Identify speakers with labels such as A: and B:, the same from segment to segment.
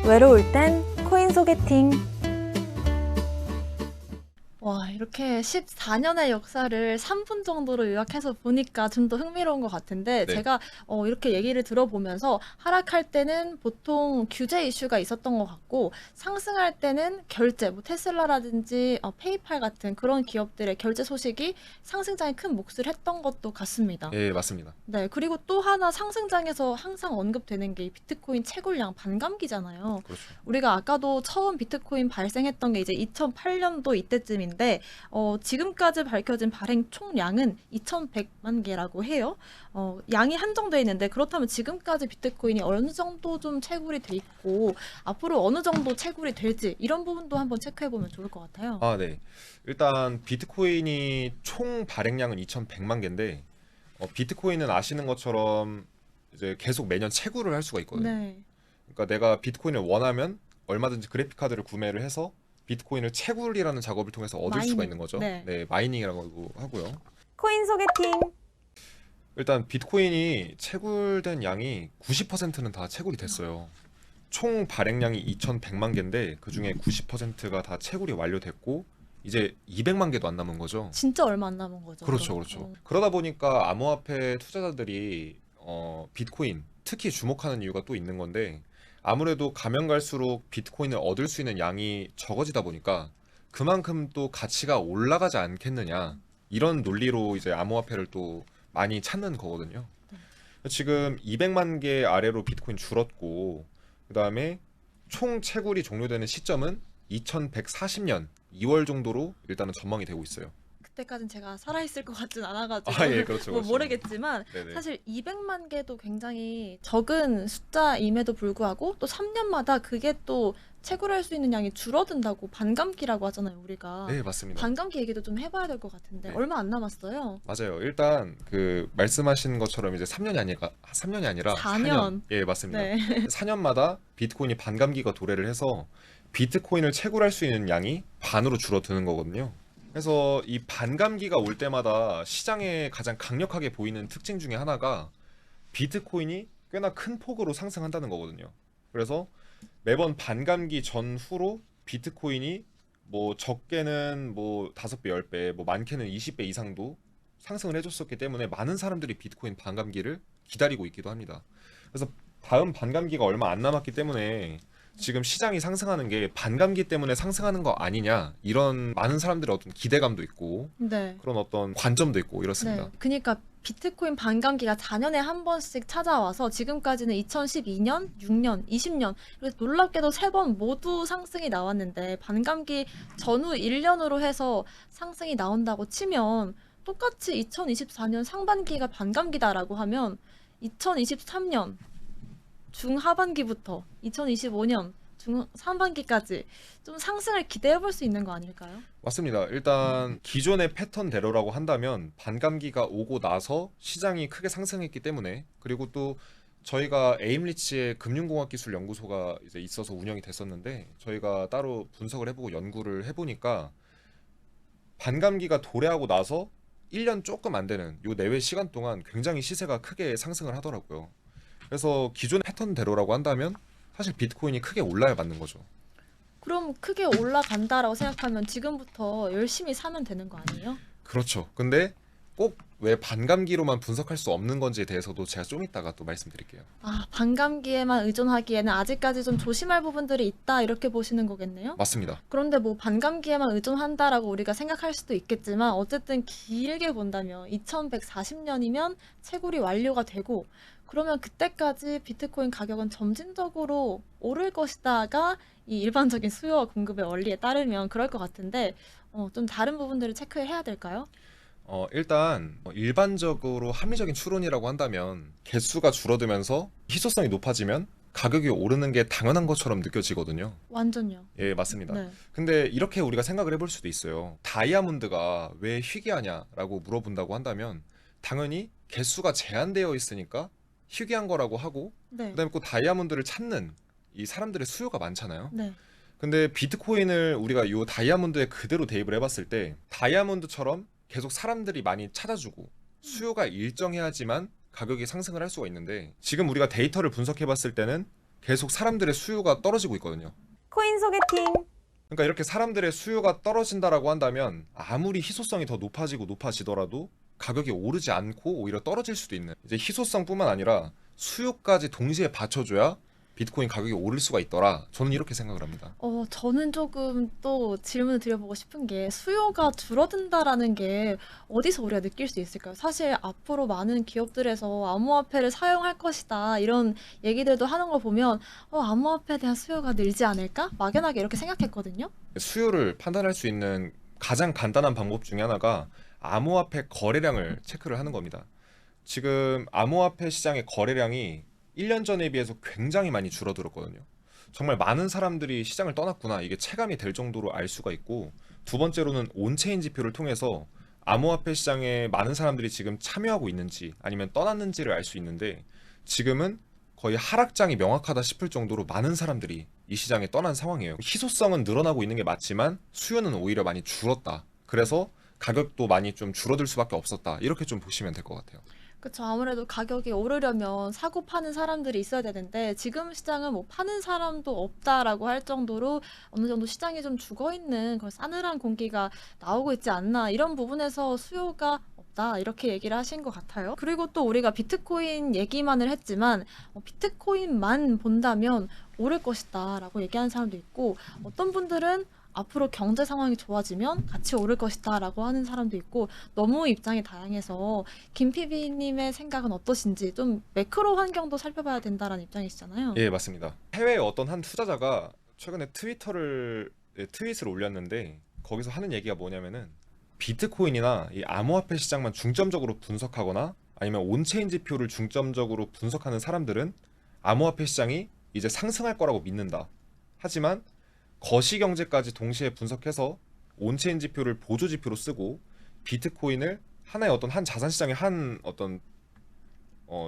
A: 외로울 땐 코인 소개팅.
B: 와, 이렇게 14년의 역사를 3분 정도로 요약해서 보니까 좀 더 흥미로운 것 같은데,
C: 네.
B: 제가 이렇게 얘기를 들어보면서 하락할 때는 보통 규제 이슈가 있었던 것 같고, 상승할 때는 결제, 뭐 테슬라라든지 페이팔 같은 그런 기업들의 결제 소식이 상승장에 큰 몫을 했던 것도 같습니다.
C: 예, 맞습니다.
B: 네, 그리고 또 하나 상승장에서 항상 언급되는 게 이 비트코인 채굴량 반감기잖아요.
C: 그렇죠.
B: 우리가 아까도 처음 비트코인 발생했던 게 이제 2008년도 이때쯤인데, 지금까지 밝혀진 발행 총량은 2100만 개라고 해요. 양이 한정돼 있는데, 그렇다면 지금까지 비트코인이 어느 정도 좀 채굴이 돼 있고, 앞으로 어느 정도 채굴이 될지, 이런 부분도 한번 체크해보면 좋을 것 같아요.
C: 아, 네. 일단 비트코인이 총 발행량은 2,100만 개인데 비트코인은 아시는 것처럼 이제 계속 매년 채굴을 할 수가 있거든요.
B: 네.
C: 그러니까 내가 비트코인을 원하면 얼마든지 그래픽 카드를 구매를 해서 비트코인을 채굴이라는 작업을 통해서 얻을 수가
B: 마이닝.
C: 있는 거죠.
B: 네.
C: 네, 마이닝이라고 하고요.
A: 코인 소개팅.
C: 일단 비트코인이 채굴된 양이 90%는 다 채굴이 됐어요. 총 발행량이 2,100만 개인데 그중에 90%가 다 채굴이 완료됐고 이제 200만 개도 안 남은 거죠.
B: 진짜 얼마 안 남은 거죠.
C: 그렇죠,
B: 그럼.
C: 그렇죠. 그러다 보니까 암호화폐 투자자들이 비트코인 특히 주목하는 이유가 또 있는 건데 아무래도 가면 갈수록 비트코인을 얻을 수 있는 양이 적어지다 보니까 그만큼 또 가치가 올라가지 않겠느냐 이런 논리로 이제 암호화폐를 또 많이 찾는 거거든요. 지금 200만 개 아래로 비트코인 줄었고 그다음에 총 채굴이 종료되는 시점은 2140년 2월 정도로 일단은 전망이 되고 있어요.
B: 그때까지는 제가 살아있을 것 같진 않아가지고
C: 아, 예, 그렇죠,
B: 뭐
C: 그렇죠.
B: 모르겠지만
C: 네네.
B: 사실 200만 개도 굉장히 적은 숫자임에도 불구하고 또 3년마다 그게 또 채굴할 수 있는 양이 줄어든다고 반감기라고 하잖아요, 우리가.
C: 네, 맞습니다.
B: 반감기 얘기도 좀 해봐야 될 것 같은데
C: 네.
B: 얼마 안 남았어요.
C: 맞아요. 일단 그 말씀하신 것처럼 이제 3년이 아니라
B: 4년.
C: 예, 맞습니다.
B: 네.
C: 4년마다 비트코인이 반감기가 도래를 해서 비트코인을 채굴할 수 있는 양이 반으로 줄어드는 거거든요. 그래서 이 반감기가 올 때마다 시장에 가장 강력하게 보이는 특징 중에 하나가 비트코인이 꽤나 큰 폭으로 상승한다는 거거든요. 그래서 매번 반감기 전후로 비트코인이 뭐 적게는 뭐 5배, 10배, 뭐 많게는 20배 이상도 상승을 해줬었기 때문에 많은 사람들이 비트코인 반감기를 기다리고 있기도 합니다. 그래서 다음 반감기가 얼마 안 남았기 때문에 지금 시장이 상승하는 게 반감기 때문에 상승하는 거 아니냐 이런 많은 사람들의 어떤 기대감도 있고
B: 네.
C: 그런 어떤 관점도 있고 이렇습니다.
B: 네. 그러니까 비트코인 반감기가 4년에 한 번씩 찾아와서 지금까지는 2012년, 6년, 20년 그래서 놀랍게도 3번 모두 상승이 나왔는데 반감기 전후 1년으로 해서 상승이 나온다고 치면 똑같이 2024년 상반기가 반감기다라고 하면 2023년 중하반기부터 2025년 중상반기까지 좀 상승을 기대해 볼 수 있는 거 아닐까요?
C: 맞습니다. 일단 기존의 패턴대로라고 한다면 반감기가 오고 나서 시장이 크게 상승했기 때문에 그리고 또 저희가 에임리치의 금융공학기술연구소가 이제 있어서 운영이 됐었는데 저희가 따로 분석을 해보고 연구를 해보니까 반감기가 도래하고 나서 1년 조금 안 되는 요 내외 시간 동안 굉장히 시세가 크게 상승을 하더라고요. 그래서 기존 패턴대로라고 한다면 사실 비트코인이 크게 올라야 맞는 거죠.
B: 그럼 크게 올라간다라고 생각하면 지금부터 열심히 사면 되는 거 아니에요?
C: 그렇죠. 근데 꼭 왜 반감기로만 분석할 수 없는 건지에 대해서도 제가 좀 이따가 또 말씀드릴게요.
B: 아, 반감기에만 의존하기에는 아직까지 좀 조심할 부분들이 있다 이렇게 보시는 거겠네요?
C: 맞습니다.
B: 그런데 뭐 반감기에만 의존한다라고 우리가 생각할 수도 있겠지만 어쨌든 길게 본다면 2140년이면 채굴이 완료가 되고 그러면 그때까지 비트코인 가격은 점진적으로 오를 것이다가 이 일반적인 수요와 공급의 원리에 따르면 그럴 것 같은데 좀 다른 부분들을 체크해야 될까요?
C: 일단 일반적으로 합리적인 추론이라고 한다면 개수가 줄어들면서 희소성이 높아지면 가격이 오르는 게 당연한 것처럼 느껴지거든요.
B: 완전요.
C: 예, 맞습니다.
B: 네.
C: 근데 이렇게 우리가 생각을 해볼 수도 있어요. 다이아몬드가 왜 희귀하냐라고 물어본다고 한다면 당연히 개수가 제한되어 있으니까 희귀한 거라고 하고
B: 네.
C: 그다음에 또 다이아몬드를 찾는 이 사람들의 수요가 많잖아요.
B: 네.
C: 근데 비트코인을 우리가 이 다이아몬드에 그대로 대입을 해봤을 때 다이아몬드처럼 계속 사람들이 많이 찾아주고 수요가 일정해야지만 가격이 상승을 할 수가 있는데 지금 우리가 데이터를 분석해봤을 때는 계속 사람들의 수요가 떨어지고 있거든요.
A: 코인 소개팅.
C: 그러니까 이렇게 사람들의 수요가 떨어진다라고 한다면 아무리 희소성이 더 높아지더라도 가격이 오르지 않고 오히려 떨어질 수도 있는, 이제 희소성뿐만 아니라 수요까지 동시에 받쳐줘야 비트코인 가격이 오를 수가 있더라. 저는 이렇게 생각을 합니다.
B: 저는 조금 또 질문을 드려보고 싶은 게 수요가 줄어든다라는 게 어디서 우리가 느낄 수 있을까요? 사실 앞으로 많은 기업들에서 암호화폐를 사용할 것이다 이런 얘기들도 하는 걸 보면 암호화폐에 대한 수요가 늘지 않을까? 막연하게 이렇게 생각했거든요.
C: 수요를 판단할 수 있는 가장 간단한 방법 중에 하나가 암호화폐 거래량을 체크를 하는 겁니다. 지금 암호화폐 시장의 거래량이 1년 전에 비해서 굉장히 많이 줄어들었거든요. 정말 많은 사람들이 시장을 떠났구나, 이게 체감이 될 정도로 알 수가 있고, 두 번째로는 온체인 지표를 통해서 암호화폐 시장에 많은 사람들이 지금 참여하고 있는지 아니면 떠났는지를 알 수 있는데, 지금은 거의 하락장이 명확하다 싶을 정도로 많은 사람들이 이 시장에 떠난 상황이에요. 희소성은 늘어나고 있는 게 맞지만 수요는 오히려 많이 줄었다. 그래서 가격도 많이 좀 줄어들 수밖에 없었다. 이렇게 좀 보시면 될 것 같아요.
B: 그쵸. 아무래도 가격이 오르려면 사고 파는 사람들이 있어야 되는데 지금 시장은 뭐 파는 사람도 없다라고 할 정도로 어느 정도 시장이 좀 죽어 있는 그런 싸늘한 공기가 나오고 있지 않나, 이런 부분에서 수요가 없다 이렇게 얘기를 하신 것 같아요. 그리고 또 우리가 비트코인 얘기만을 했지만 비트코인만 본다면 오를 것이다라고 얘기하는 사람도 있고, 어떤 분들은 앞으로 경제 상황이 좋아지면 같이 오를 것이다 라고 하는 사람도 있고, 너무 입장이 다양해서 김 PB님의 생각은 어떠신지, 좀 매크로 환경도 살펴봐야 된다라는 입장이시잖아요.
C: 예, 맞습니다. 해외의 어떤 한 투자자가 최근에 트윗을 올렸는데, 거기서 하는 얘기가 뭐냐면은 비트코인이나 이 암호화폐 시장만 중점적으로 분석하거나 아니면 온체인 지표를 중점적으로 분석하는 사람들은 암호화폐 시장이 이제 상승할 거라고 믿는다. 하지만 거시경제까지 동시에 분석해서 온체인 지표를 보조 지표로 쓰고 비트코인을 하나의 어떤 한 자산 시장의 한 어떤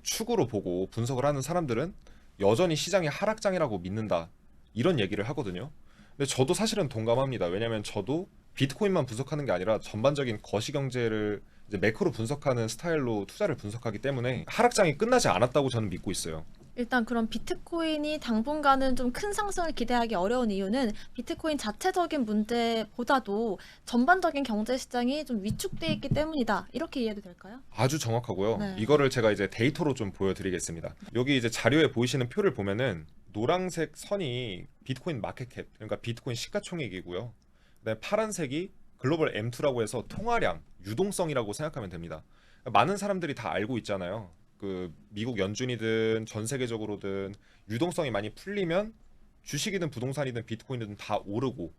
C: 축으로 보고 분석을 하는 사람들은 여전히 시장이 하락장이라고 믿는다, 이런 얘기를 하거든요. 근데 저도 사실은 동감합니다. 왜냐하면 저도 비트코인만 분석하는 게 아니라 전반적인 거시경제를 이제 매크로 분석하는 스타일로 투자를 분석하기 때문에 하락장이 끝나지 않았다고 저는 믿고 있어요.
B: 일단 그럼 비트코인이 당분간은 좀 큰 상승을 기대하기 어려운 이유는 비트코인 자체적인 문제보다도 전반적인 경제 시장이 좀 위축돼 있기 때문이다, 이렇게 이해도 될까요?
C: 아주 정확하고요.
B: 네.
C: 이거를 제가 이제 데이터로 좀 보여드리겠습니다. 여기 이제 자료에 보이시는 표를 보면은 노란색 선이 비트코인 마켓캡, 그러니까 비트코인 시가총액이고요. 그다음에 파란색이 글로벌 M2라고 해서 통화량, 유동성이라고 생각하면 됩니다. 많은 사람들이 다 알고 있잖아요. 그 미국 연준이든 전 세계적으로든 유동성이 많이 풀리면 주식이든 부동산이든 비트코인이든 다 오르고,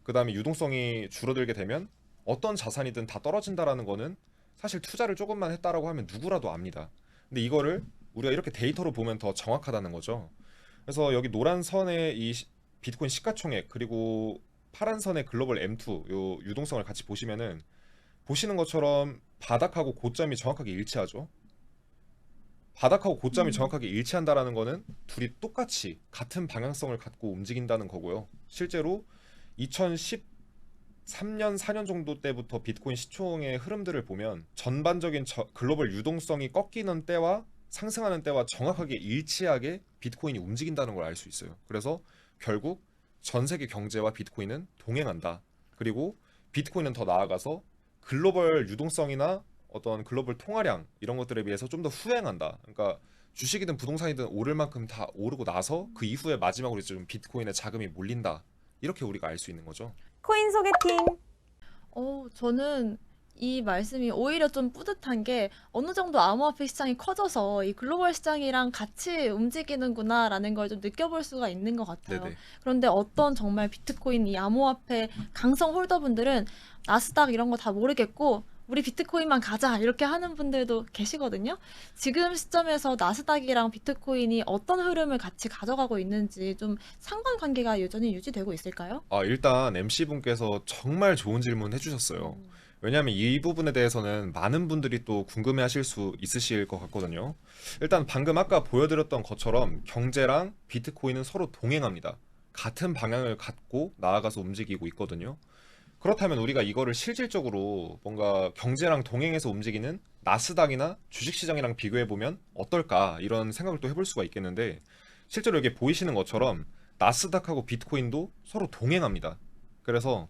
C: 그 다음에 유동성이 줄어들게 되면 어떤 자산이든 다 떨어진다라는 거는 사실 투자를 조금만 했다라고 하면 누구라도 압니다. 근데 이거를 우리가 이렇게 데이터로 보면 더 정확하다는 거죠. 그래서 여기 노란 선의 이 비트코인 시가총액, 그리고 파란 선의 글로벌 M2 요 유동성을 같이 보시면은 보시는 것처럼 바닥하고 고점이 정확하게 일치하죠. 바닥하고 고점이 정확하게 일치한다라는 거는 둘이 똑같이 같은 방향성을 갖고 움직인다는 거고요. 실제로 2013년, 4년 정도 때부터 비트코인 시총의 흐름들을 보면 전반적인 글로벌 유동성이 꺾이는 때와 상승하는 때와 정확하게 일치하게 비트코인이 움직인다는 걸 알 수 있어요. 그래서 결국 전 세계 경제와 비트코인은 동행한다. 그리고 비트코인은 더 나아가서 글로벌 유동성이나 어떤 글로벌 통화량 이런 것들에 비해서 좀 더 후행한다. 그러니까 주식이든 부동산이든 오를 만큼 다 오르고 나서 그 이후에 마지막으로 이제 좀 비트코인에 자금이 몰린다. 이렇게 우리가 알 수 있는 거죠.
A: 코인 소개팅.
B: 저는 이 말씀이 오히려 좀 뿌듯한 게, 어느 정도 암호화폐 시장이 커져서 이 글로벌 시장이랑 같이 움직이는구나라는 걸 좀 느껴볼 수가 있는 것 같아요.
C: 네네.
B: 그런데 어떤 정말 비트코인 이 암호화폐 강성 홀더분들은 나스닥 이런 거 다 모르겠고 우리 비트코인만 가자 이렇게 하는 분들도 계시거든요. 지금 시점에서 나스닥이랑 비트코인이 어떤 흐름을 같이 가져가고 있는지 좀 상관관계가 여전히 유지되고 있을까요?
C: 일단 MC분께서 정말 좋은 질문 해주셨어요. 왜냐하면 이 부분에 대해서는 많은 분들이 또 궁금해하실 수 있으실 것 같거든요. 일단 방금 아까 보여드렸던 것처럼 경제랑 비트코인은 서로 동행합니다. 같은 방향을 갖고 나아가서 움직이고 있거든요. 그렇다면 우리가 이거를 실질적으로 뭔가 경제랑 동행해서 움직이는 나스닥이나 주식시장이랑 비교해보면 어떨까, 이런 생각을 또 해볼 수가 있겠는데, 실제로 여기 보이시는 것처럼 나스닥하고 비트코인도 서로 동행합니다. 그래서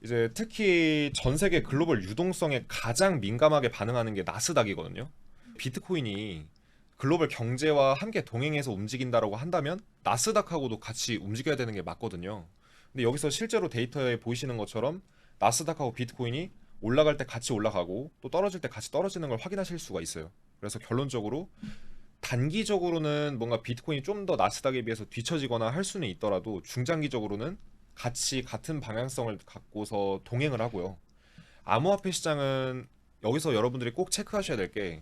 C: 이제 특히 전 세계 글로벌 유동성에 가장 민감하게 반응하는 게 나스닥이거든요. 비트코인이 글로벌 경제와 함께 동행해서 움직인다라고 한다면 나스닥하고도 같이 움직여야 되는 게 맞거든요. 근데 여기서 실제로 데이터에 보이시는 것처럼 나스닥하고 비트코인이 올라갈 때 같이 올라가고 또 떨어질 때 같이 떨어지는 걸 확인하실 수가 있어요. 그래서 결론적으로 단기적으로는 뭔가 비트코인이 좀 더 나스닥에 비해서 뒤처지거나 할 수는 있더라도 중장기적으로는 같이 같은 방향성을 갖고서 동행을 하고요. 암호화폐 시장은 여기서 여러분들이 꼭 체크하셔야 될 게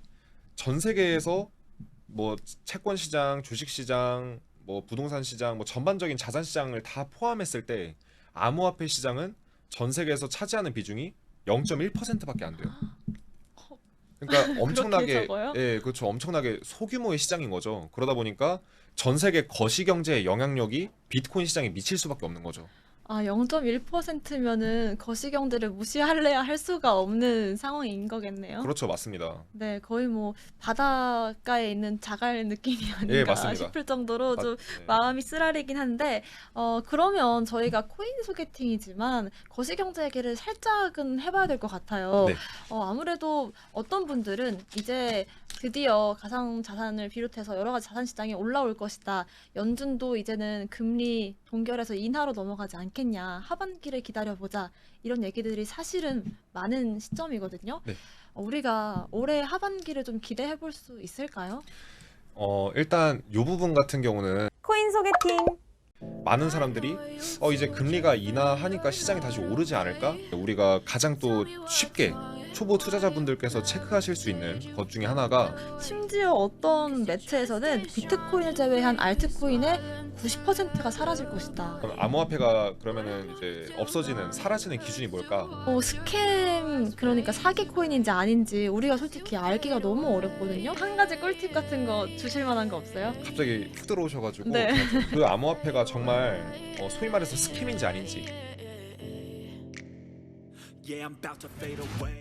C: 전 세계에서 뭐 채권 시장, 주식 시장, 뭐 부동산 시장, 뭐 전반적인 자산 시장을 다 포함했을 때 암호화폐 시장은 전 세계에서 차지하는 비중이 0.1%밖에 안 돼요. 그러니까 엄청나게
B: 적어요?
C: 예, 그렇죠. 엄청나게 소규모의 시장인 거죠. 그러다 보니까 전 세계 거시 경제의 영향력이 비트코인 시장에 미칠 수밖에 없는 거죠.
B: 아, 0.1%면은 거시경제를 무시할래야 할 수가 없는 상황인 거겠네요.
C: 그렇죠, 맞습니다.
B: 네, 거의 뭐 바닷가에 있는 자갈 느낌이
C: 예,
B: 아닌가
C: 맞습니다.
B: 싶을 정도로 좀
C: 네.
B: 마음이 쓰라리긴 한데, 그러면 저희가 코인 소개팅이지만 거시경제 얘기를 살짝은 해봐야 될 것 같아요.
C: 네.
B: 아무래도 어떤 분들은 이제 드디어 가상자산을 비롯해서 여러 가지 자산 시장이 올라올 것이다. 연준도 이제는 금리 동결해서 인하로 넘어가지 않겠냐. 하반기를 기다려보자. 이런 얘기들이 사실은 많은 시점이거든요.
C: 네.
B: 우리가 올해 하반기를 좀 기대해 볼 수 있을까요?
C: 일단 이 부분 같은 경우는
A: 코인 소개팅.
C: 많은 사람들이 이제 금리가 인하하니까 시장이 다시 오르지 않을까? 우리가 가장 또 쉽게 초보 투자자분들께서 체크하실 수 있는 것 중에 하나가
B: 심지어 어떤 매체에서는 비트코인을 제외한 알트코인의 90%가 사라질 것이다.
C: 암호화폐가 그러면은 이제 없어지는 사라지는 기준이 뭘까?
B: 스캠, 그러니까 사기 코인인지 아닌지 우리가 솔직히 알기가 너무 어렵거든요. 한 가지 꿀팁 같은 거 주실 만한 거 없어요?
C: 갑자기 훅 들어오셔가지고
B: 네.
C: 그 암호화폐가 정말 소위 말해서 스캠인지 아닌지
D: Yeah, I'm about to fade away.